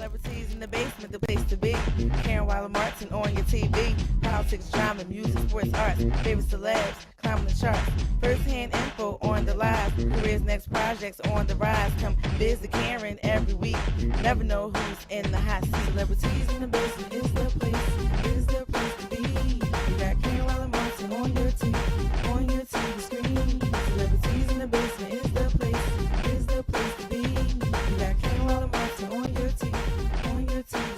Celebrities in the basement, the place to be. Karen Martin on your TV. Politics, drama, music, sports, arts. Favorite celebs, climbing the charts. First-hand info on the live. Careers, next projects on the rise. Come visit Karen every week. Never know who's in the hot seat. Celebrities in the basement is the place to be. You got Karen Martin on your TV screen. Celebrities in the basement is the place to be. You got Karen Martin on your TV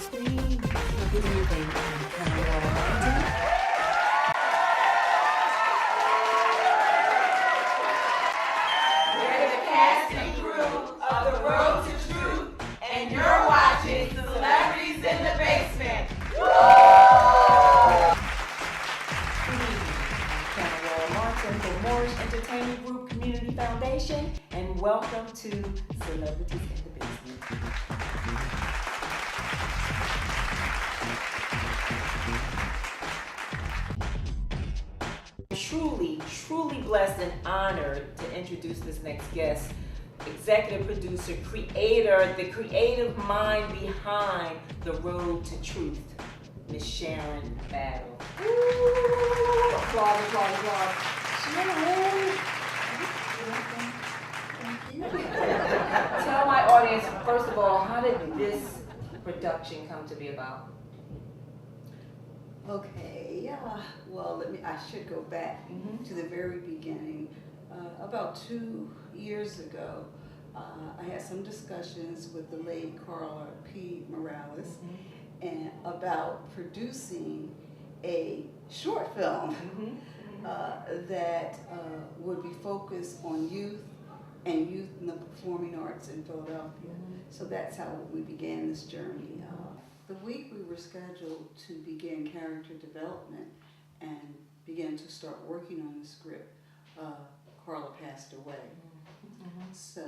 screen. Good evening, Karen Martin. We're the cast and crew of The Road to Truth, and you're watching Celebrities in the Basement. Karen Martin for Morris Entertainment Group Community Foundation, and welcome to Celebrities in the Basement. Truly blessed and honored to introduce this next guest, executive producer, creator, the creative mind behind The Road to Truth, Miss Sharon Battle. Woo! Applause. Sharon! Thank you. Tell my audience, first of all, how did this production come to be about? Okay, well, I should go back to the very beginning. About 2 years ago, I had some discussions with the late Carla P. Morales and about producing a short film that would be focused on youth and youth in the performing arts in Philadelphia. So that's how we began this journey. The week we were scheduled to begin character development and begin to start working on the script, Carla passed away. So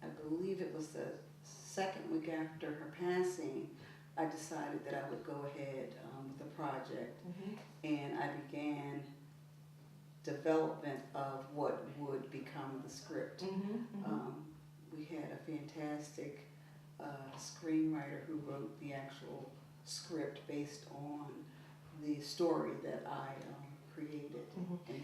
I believe it was the second week after her passing, I decided that I would go ahead with the project, and I began development of what would become the script. We had a fantastic screenwriter who wrote the actual script based on the story that I created.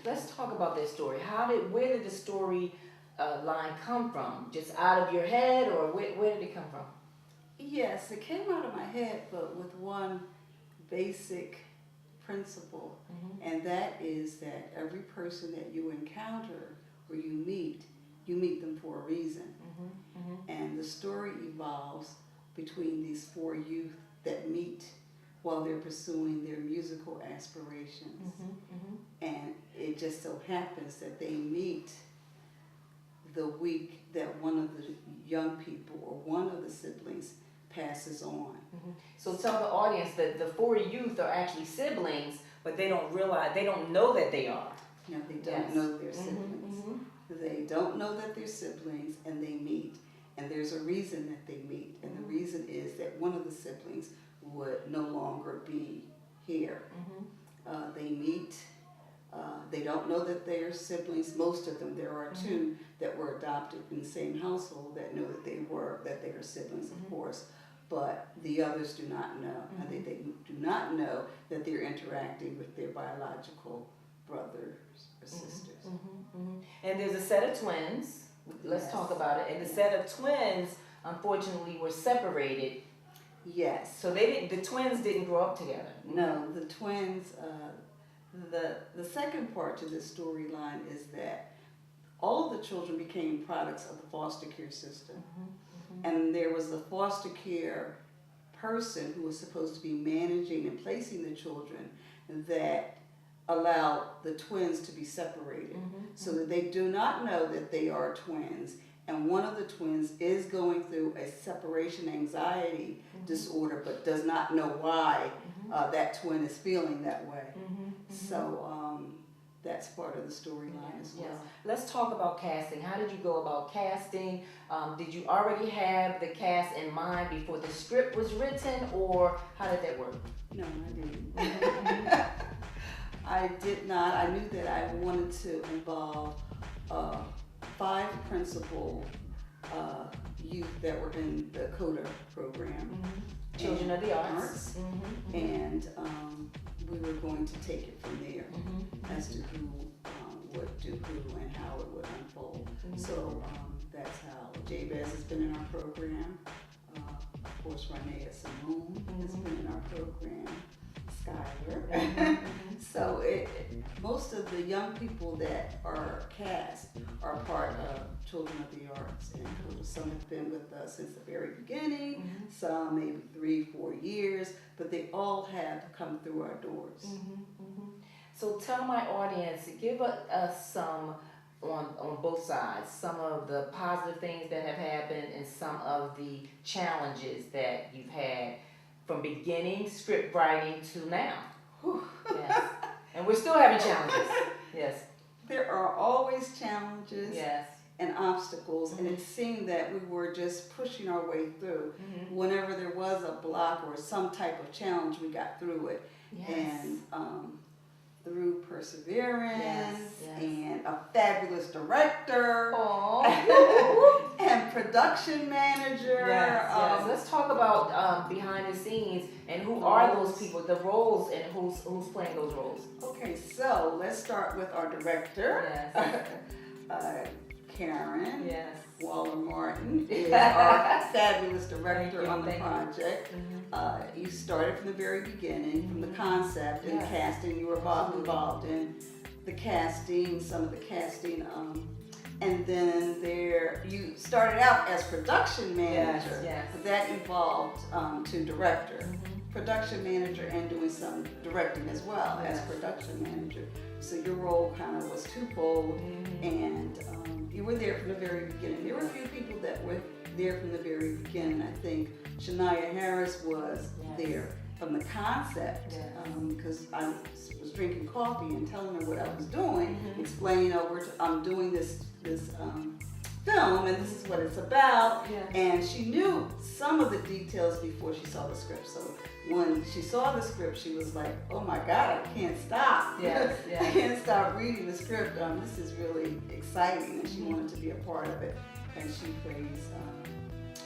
Let's talk about that story. Where did the story line come from? Just out of your head, or where did it come from? Yes, it came out of my head, but with one basic principle, and that is that every person that you encounter or you meet them for a reason. And the story evolves between these four youth that meet while they're pursuing their musical aspirations. And it just so happens that they meet the week that one of the young people or one of the siblings passes on. So tell the audience that the four youth are actually siblings, but they don't know that they are. No, they don't know their siblings. They don't know that they're siblings, and they meet. And there's a reason that they meet. And the reason is that one of the siblings would no longer be here. They meet. They don't know that they're siblings. Most of them, there are two that were adopted in the same household that know that they are siblings, of course. But the others do not know. And they do not know that they're interacting with their biological brothers or sisters. And there's a set of twins. Let's talk about it. And the set of twins, unfortunately, were separated. Yes. So the twins didn't grow up together. No, the twins. The second part to this storyline is that all of the children became products of the foster care system, and there was a foster care person who was supposed to be managing and placing the children that allowed the twins to be separated, so that they do not know that they are twins. And one of the twins is going through a separation anxiety disorder, but does not know why that twin is feeling that way. So that's part of the storyline as well. Yes. Let's talk about casting. How did you go about casting? Did you already have the cast in mind before the script was written, or how did that work? No, I didn't. I did not. I knew that I wanted to involve 5 principal youth that were in the COTA program. Children of the Arts. And we were going to take it from there as to who would do who and how it would unfold. So that's how Jabez has been in our program. Of course, Renee Simone has been in our program. Skyler. So most of the young people that are cast are part of Children of the Arts, and some have been with us since the very beginning, some maybe 3-4 years, but they all have come through our doors. So tell my audience, give us some on both sides, some of the positive things that have happened and some of the challenges that you've had from beginning script writing to now. Yes. And we're still having challenges. Yes. There are always challenges Yes. and obstacles, and it seemed that we were just pushing our way through. Whenever there was a block or some type of challenge, we got through it. Yes. And through perseverance Yes. and a fabulous director Aww. and production manager. Yes. Let's talk about behind the scenes and who are those people, the roles, and who's playing those roles. Okay, so let's start with our director. Yes. Karen Yes. Waller Martin is our fabulous director on the Thank you. project. You started from the very beginning, from the concept and Yes. casting. You were involved in the casting, some of the casting, and then you started out as production manager, Yes. but that evolved to director, production manager, and doing some directing as well as production manager. So your role kind of was twofold, and you were there from the very beginning. There were a few people that were there from the very beginning. I think Shania Harris was there from the concept, because I was drinking coffee and telling her what I was doing, explaining I'm doing this film and this is what it's about, and she knew some of the details before she saw the script. So when she saw the script, she was like, "Oh my God, I can't stop! Yes. I can't stop reading the script. This is really exciting," and she wanted to be a part of it. And she plays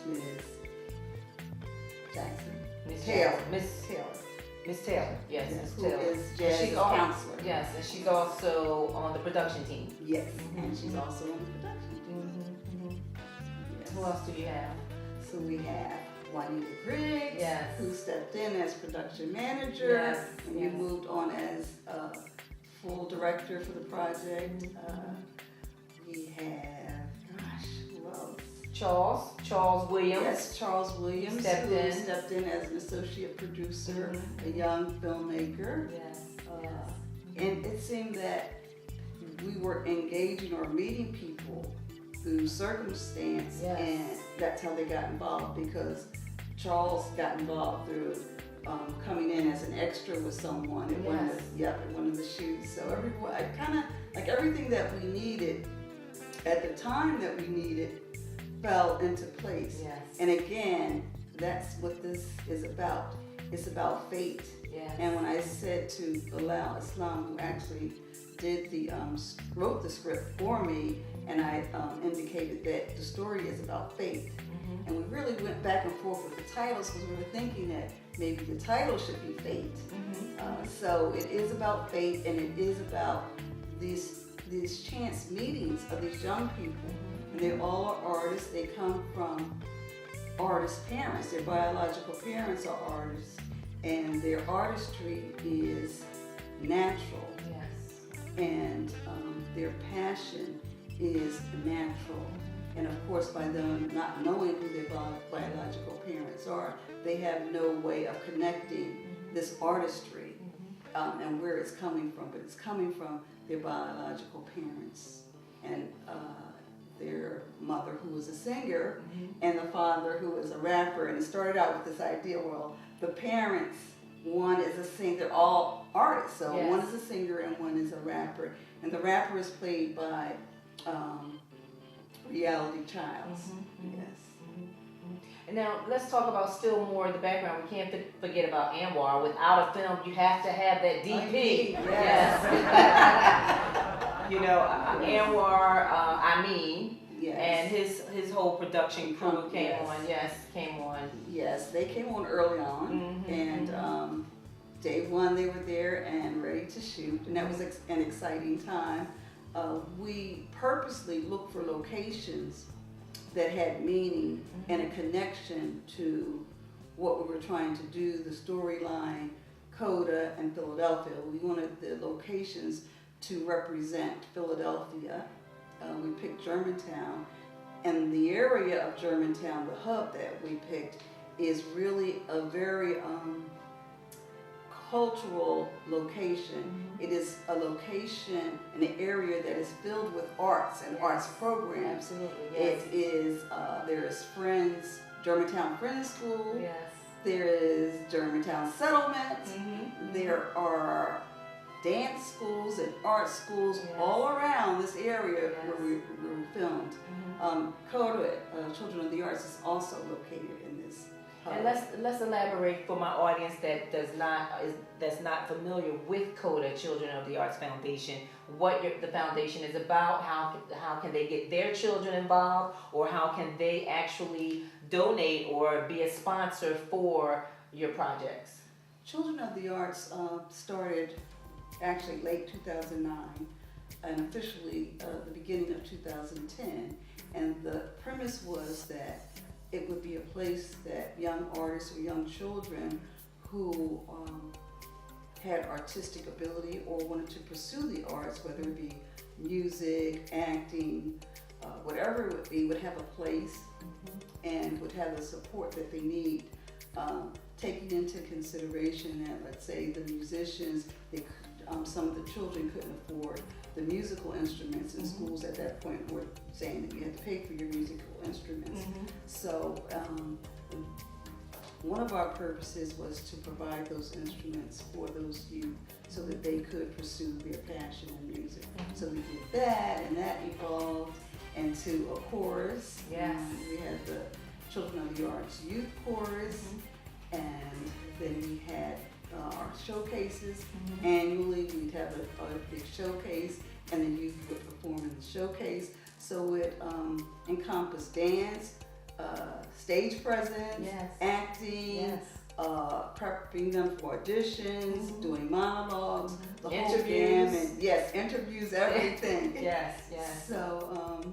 Ms. Jackson. Miss Taylor. Miss Taylor. Yes, Miss Who Taylor. is Jazz's counselor. Yes, and she's also on the production team. Yes, and she's also on the production team. Yes. Who else do you have? So we have Juanita Griggs, Yes. who stepped in as production manager, Yes, and you moved on as full director for the project. We have, who else? Charles Williams. Yes, Charles Williams, Stepped who in. stepped in as an associate producer, a young filmmaker. Yes. And it seemed that we were engaging or meeting people through circumstance, and that's how they got involved, because Charles got involved through coming in as an extra with someone in one of the shoots. So everyone, I kind of like everything that we needed at the time that we needed fell into place. Yes. And again, that's what this is about. It's about fate. Yes. And when I said to Bilal Islam, who actually did wrote the script for me, and I indicated that the story is about faith. And we really went back and forth with the titles, because we were thinking that maybe the title should be Fate. So it is about fate, and it is about these chance meetings of these young people. And they all are artists. They come from artist parents. Their biological parents are artists, and their artistry is natural. Yes. And their passion is natural. And of course, by them not knowing who their biological parents are, they have no way of connecting this artistry and where it's coming from. But it's coming from their biological parents and their mother, who was a singer, and the father, who was a rapper. And it started out with this idea, well, the parents, one is a singer, they're all artists. So one is a singer and one is a rapper. And the rapper is played by Reality Childs. Yes. And now let's talk about still more of the background. We can't forget about Anwar. Without a film, you have to have that DP. Yes. You know, Anwar, Yes. And his whole production crew came Yes. on. Yes, came on. Yes, they came on early on, and day one they were there and ready to shoot, and that was an exciting time. We purposely looked for locations that had meaning and a connection to what we were trying to do, the storyline, COTA and Philadelphia. We wanted the locations to represent Philadelphia. We picked Germantown, and the area of Germantown, the hub that we picked, is really a very cultural location. It is a location in an area that is filled with arts and arts programs. Absolutely, yes. It is, there is Germantown Friends School. Yes. There is Germantown Settlement. There are dance schools and art schools all around this area where we filmed. COTA, Children of the Arts, is also located in this hub. And let's elaborate for my audience that's not familiar with COTA, Children of the Arts Foundation, what the foundation is about, how can they get their children involved, or how can they actually donate or be a sponsor for your projects? Children of the Arts started actually late 2009 and officially the beginning of 2010. And the premise was that it would be a place that young artists or young children who had artistic ability or wanted to pursue the arts, whether it be music, acting, whatever it would be, would have a place and would have the support that they need. Taking into consideration that, let's say, the musicians, some of the children couldn't afford the musical instruments, and schools at that point were saying that you had to pay for your musical instruments. So one of our purposes was to provide those instruments for those youth so that they could pursue their passion in music. So we did that, and that evolved into a chorus. Yes. We had the Children of the Arts Youth Chorus, and then we had our showcases. Annually, we'd have a big showcase, and the youth would perform in the showcase. So it encompassed dance, stage presence, acting, prepping them for auditions, doing monologues, the whole Interviews. gamut. Yes, interviews, everything. Yes. So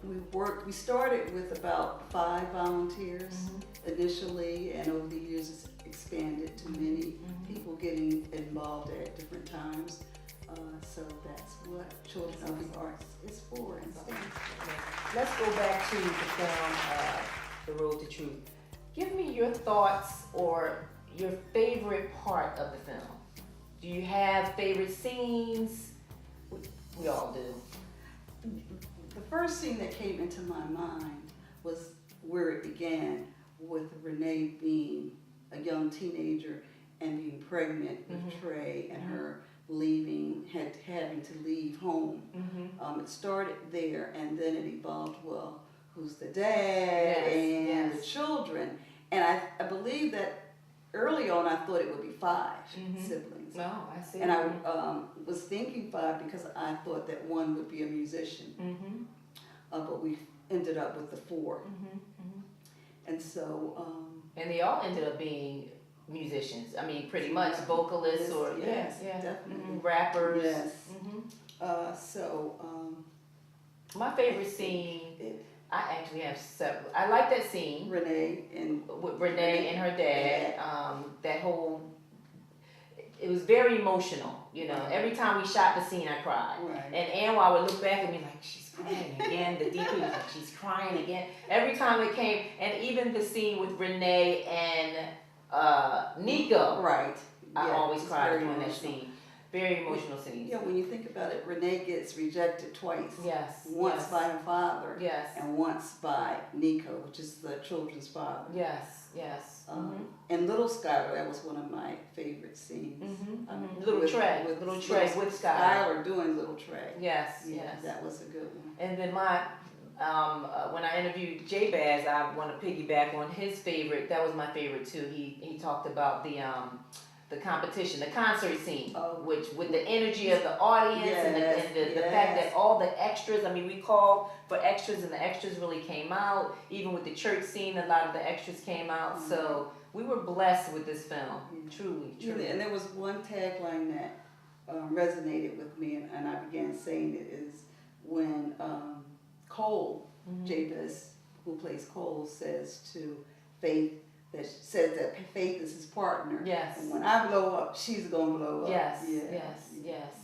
we started with about 5 volunteers initially, and over the years it's expanded to many people getting involved at different times. So that's what Children of the Arts is for and stands for. Let's go back to the film, The Road to Truth. Give me your thoughts or your favorite part of the film. Do you have favorite scenes? We all do. The first scene that came into my mind was where it began with Renee being a young teenager and being pregnant with Trey, and her having to leave home. It started there, and then it evolved, well, who's the dad and the children. And I believe that early on I thought it would be 5 siblings. No, I see. And I was thinking 5 because I thought that one would be a musician. But we ended up with the 4. And so... and they all ended up being musicians. I mean, pretty much vocalists or definitely. Rappers. Yes. My favorite scene, I actually have several. I like that scene. Renee with Renee and her dad. That whole, it was very emotional. You know, every time we shot the scene, I cried. And Anwar would look back at me like, she's crying again. The DP was like, she's crying again. Every time it came, and even the scene with Renee and Nico. Right. I always cried during that scene. Very emotional scene. Yeah, when you think about it, Renee gets rejected twice. Yes. Once by her father. Yes. And once by Nico, which is the children's father. Yes. And Little Skylar, that was one of my favorite scenes. Little Trey with Skylar doing Little Trey. Yes. That was a good one. And then my, when I interviewed J Baz, I want to piggyback on his favorite. That was my favorite too. He talked about the the competition, the concert scene, Oh. which with the energy of the audience and the Yes, fact yes. that all the extras, I mean, we called for extras and the extras really came out. Even with the church scene, a lot of the extras came out. So we were blessed with this film, truly, truly. And there was one tagline that resonated with me, and I began saying it is when Cole, Jabez, who plays Cole, says to Faith, that says that Faith is his partner. Yes. And when I blow up, she's gonna blow up. Yes, Yeah. yes.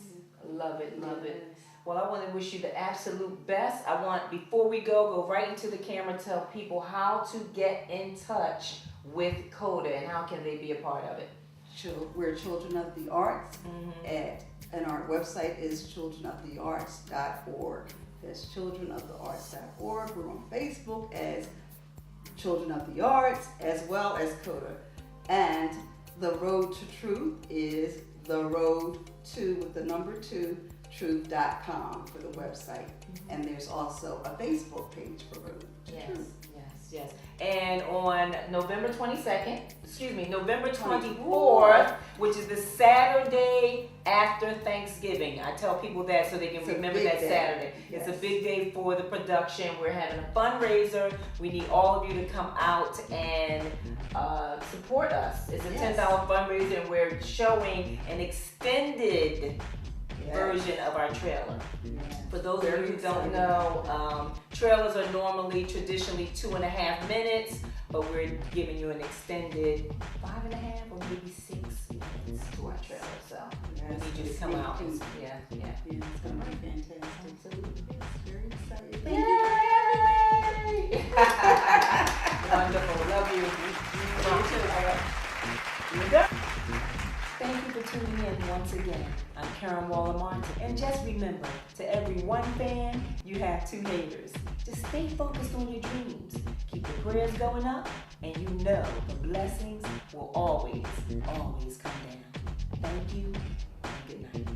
Love it, love it. Yes. Well, I want to wish you the absolute best. I want, before we go right into the camera, tell people how to get in touch with COTA and how can they be a part of it. We're Children of the Arts, and our website is childrenofthearts.org. That's childrenofthearts.org. We're on Facebook as Children of the Arts, as well as COTA. And the road to truth is the road to, with the number 2, truth.com for the website. And there's also a Facebook page for Road to Truth. Yes. And on November 24th, which is the Saturday after Thanksgiving. I tell people that so they can remember that Saturday. Yes. It's a big day for the production. We're having a fundraiser. We need all of you to come out and support us. It's a $10 fundraiser, and we're showing an extended version of our trailer. For those of you who don't know, trailers are traditionally 2.5 minutes, but we're giving you an extended 5.5 or maybe 6 minutes to our trailer. So we need you to come out. Yeah. Yeah, it's gonna be fantastic. Absolutely. Very excited. Yay! Wonderful. Love you. Thank you for tuning in once again. I'm Karen Waller-Martin, and just remember, to every one fan, you have 2 haters. Just stay focused on your dreams. Keep the prayers going up, and you know the blessings will always, always come down. Thank you, and good night.